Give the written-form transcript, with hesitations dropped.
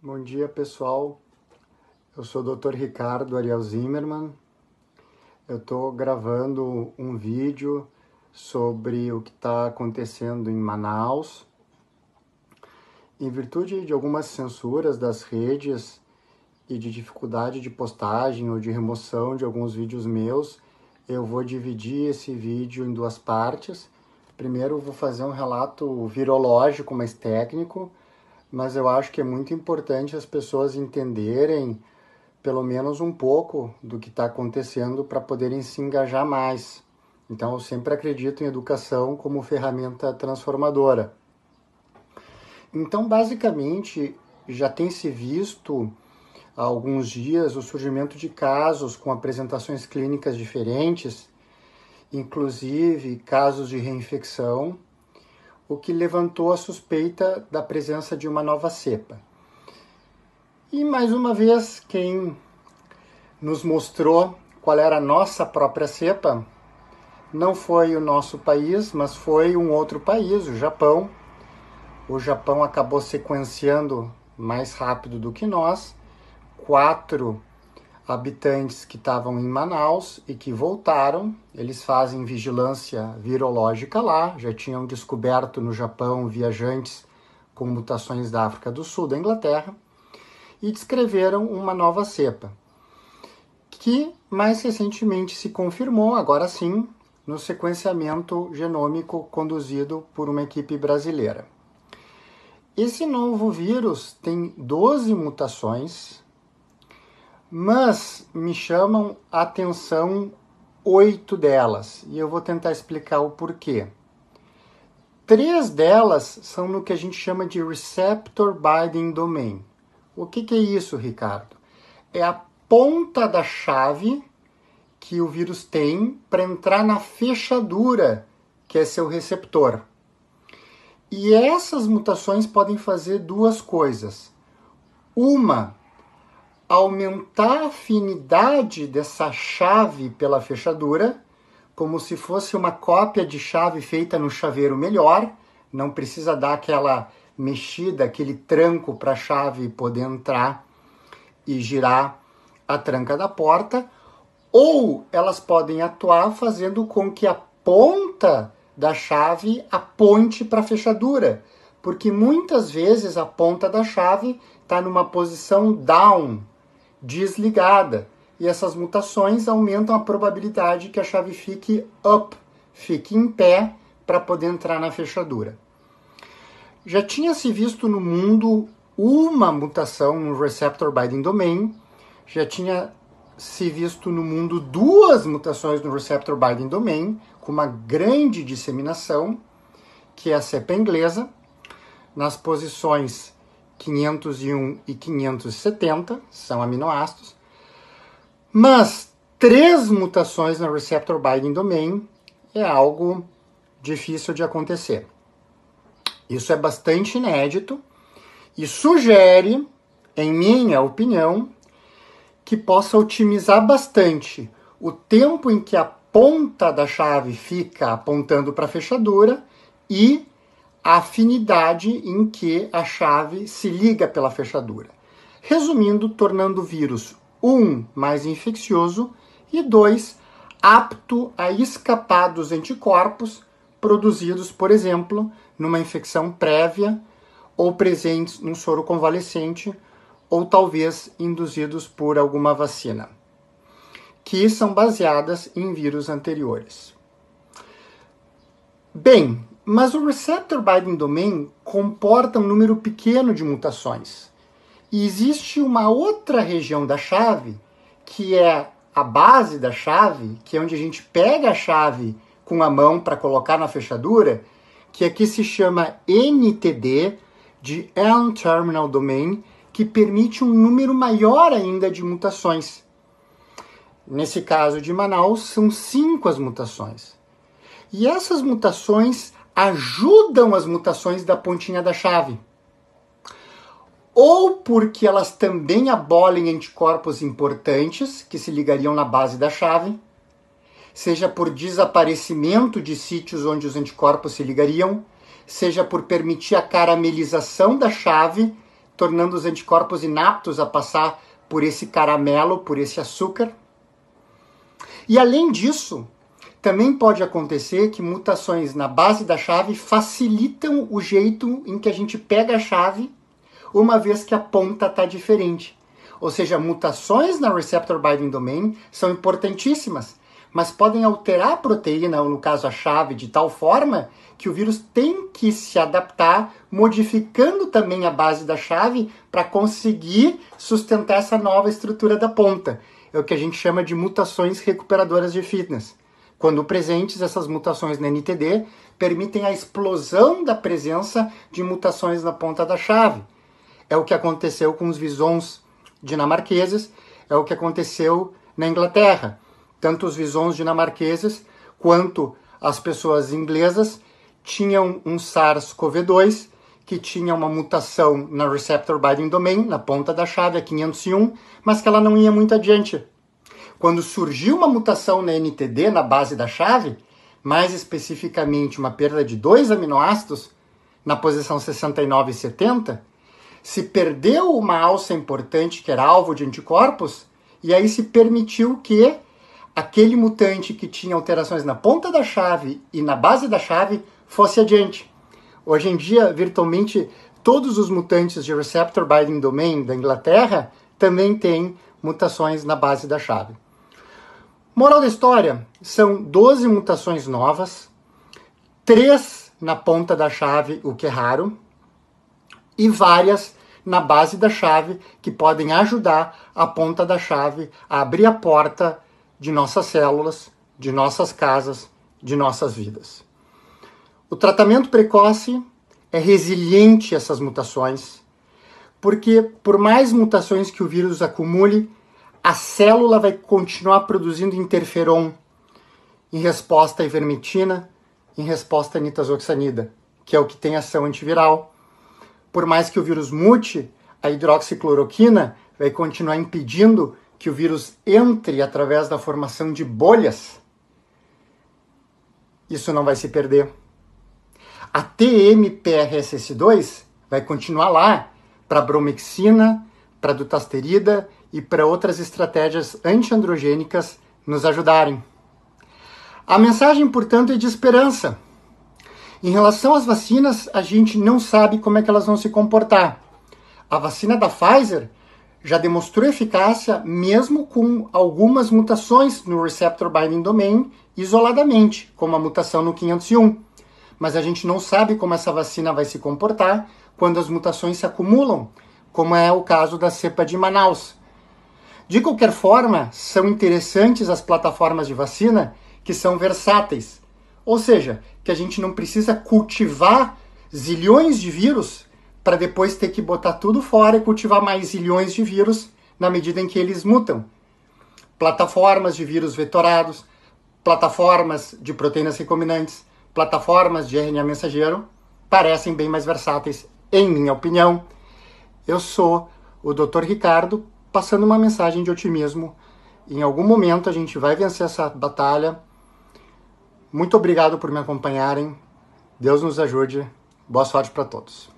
Bom dia, pessoal. Eu sou o Dr. Ricardo Ariel Zimmermann. Eu estou gravando um vídeo sobre o que está acontecendo em Manaus. Em virtude de algumas censuras das redes e de dificuldade de postagem ou de remoção de alguns vídeos meus, eu vou dividir esse vídeo em duas partes. Primeiro, eu vou fazer um relato virológico mais técnico, mas eu acho que é muito importante as pessoas entenderem pelo menos um pouco do que está acontecendo para poderem se engajar mais. Então, eu sempre acredito em educação como ferramenta transformadora. Então, basicamente, já tem se visto há alguns dias o surgimento de casos com apresentações clínicas diferentes, inclusive casos de reinfecção, o que levantou a suspeita da presença de uma nova cepa. E mais uma vez, quem nos mostrou qual era a nossa própria cepa não foi o nosso país, mas foi um outro país, o Japão. O Japão acabou sequenciando mais rápido do que nós. 4 habitantes que estavam em Manaus e que voltaram, eles fazem vigilância virológica lá, já tinham descoberto no Japão viajantes com mutações da África do Sul, da Inglaterra, e descreveram uma nova cepa, que mais recentemente se confirmou, agora sim, no sequenciamento genômico conduzido por uma equipe brasileira. Esse novo vírus tem 12 mutações, mas me chamam a atenção 8 delas, e eu vou tentar explicar o porquê. 3 delas são no que a gente chama de Receptor Binding Domain. O que é isso, Ricardo? É a ponta da chave que o vírus tem para entrar na fechadura, que é seu receptor. E essas mutações podem fazer duas coisas. Uma, aumentar a afinidade dessa chave pela fechadura, como se fosse uma cópia de chave feita no chaveiro melhor, não precisa dar aquela mexida, aquele tranco para a chave poder entrar e girar a tranca da porta, ou elas podem atuar fazendo com que a ponta da chave aponte para a fechadura, porque muitas vezes a ponta da chave está numa posição down, desligada, e essas mutações aumentam a probabilidade que a chave fique up, fique em pé para poder entrar na fechadura. Já tinha se visto no mundo uma mutação no Receptor Binding Domain, já tinha se visto no mundo 2 mutações no Receptor Binding Domain, com uma grande disseminação, que é a cepa inglesa, nas posições 501 e 570, são aminoácidos, mas 3 mutações no Receptor Binding Domain é algo difícil de acontecer. Isso é bastante inédito e sugere, em minha opinião, que possa otimizar bastante o tempo em que a ponta da chave fica apontando para a fechadura e a afinidade em que a chave se liga pela fechadura. Resumindo, tornando o vírus, 1, mais infeccioso e 2, apto a escapar dos anticorpos produzidos, por exemplo, numa infecção prévia ou presentes num soro convalescente ou talvez induzidos por alguma vacina, que são baseadas em vírus anteriores. Bem, mas o Receptor Binding Domain comporta um número pequeno de mutações. E existe uma outra região da chave, que é a base da chave, que é onde a gente pega a chave com a mão para colocar na fechadura, que aqui se chama NTD, de N-Terminal Domain, que permite um número maior ainda de mutações. Nesse caso de Manaus, são 5 as mutações. E essas mutações ajudam as mutações da pontinha da chave. Ou porque elas também abolem anticorpos importantes que se ligariam na base da chave, seja por desaparecimento de sítios onde os anticorpos se ligariam, seja por permitir a caramelização da chave, tornando os anticorpos inaptos a passar por esse caramelo, por esse açúcar. E além disso, também pode acontecer que mutações na base da chave facilitam o jeito em que a gente pega a chave, uma vez que a ponta está diferente. Ou seja, mutações na receptor binding domain são importantíssimas, mas podem alterar a proteína, ou no caso a chave, de tal forma que o vírus tem que se adaptar, modificando também a base da chave para conseguir sustentar essa nova estrutura da ponta. É o que a gente chama de mutações recuperadoras de fitness. Quando presentes, essas mutações na NTD permitem a explosão da presença de mutações na ponta da chave. É o que aconteceu com os visons dinamarqueses, é o que aconteceu na Inglaterra. Tanto os visons dinamarqueses quanto as pessoas inglesas tinham um SARS-CoV-2 que tinha uma mutação na receptor binding domain, na ponta da chave, a 501, mas que ela não ia muito adiante. Quando surgiu uma mutação na NTD, na base da chave, mais especificamente uma perda de 2 aminoácidos na posição 69 e 70, se perdeu uma alça importante que era alvo de anticorpos, e aí se permitiu que aquele mutante que tinha alterações na ponta da chave e na base da chave fosse adiante. Hoje em dia, virtualmente, todos os mutantes de receptor binding domain da Inglaterra também têm mutações na base da chave. Moral da história, são 12 mutações novas, 3 na ponta da chave, o que é raro, e várias na base da chave que podem ajudar a ponta da chave a abrir a porta de nossas células, de nossas casas, de nossas vidas. O tratamento precoce é resiliente a essas mutações, porque por mais mutações que o vírus acumule, a célula vai continuar produzindo interferon em resposta à ivermectina, em resposta à nitazoxanida, que é o que tem ação antiviral. Por mais que o vírus mute, a hidroxicloroquina vai continuar impedindo que o vírus entre através da formação de bolhas. Isso não vai se perder. A TMPRSS2 vai continuar lá para bromexina, para dutasterida e para outras estratégias antiandrogênicas nos ajudarem. A mensagem, portanto, é de esperança. Em relação às vacinas, a gente não sabe como é que elas vão se comportar. A vacina da Pfizer já demonstrou eficácia mesmo com algumas mutações no receptor binding domain isoladamente, como a mutação no 501. Mas a gente não sabe como essa vacina vai se comportar quando as mutações se acumulam, como é o caso da cepa de Manaus. De qualquer forma, são interessantes as plataformas de vacina que são versáteis, ou seja, que a gente não precisa cultivar zilhões de vírus para depois ter que botar tudo fora e cultivar mais zilhões de vírus na medida em que eles mutam. Plataformas de vírus vetorados, plataformas de proteínas recombinantes, plataformas de RNA mensageiro parecem bem mais versáteis, em minha opinião. Eu sou o Dr. Ricardo, passando uma mensagem de otimismo. Em algum momento a gente vai vencer essa batalha. Muito obrigado por me acompanharem. Deus nos ajude. Boa sorte para todos.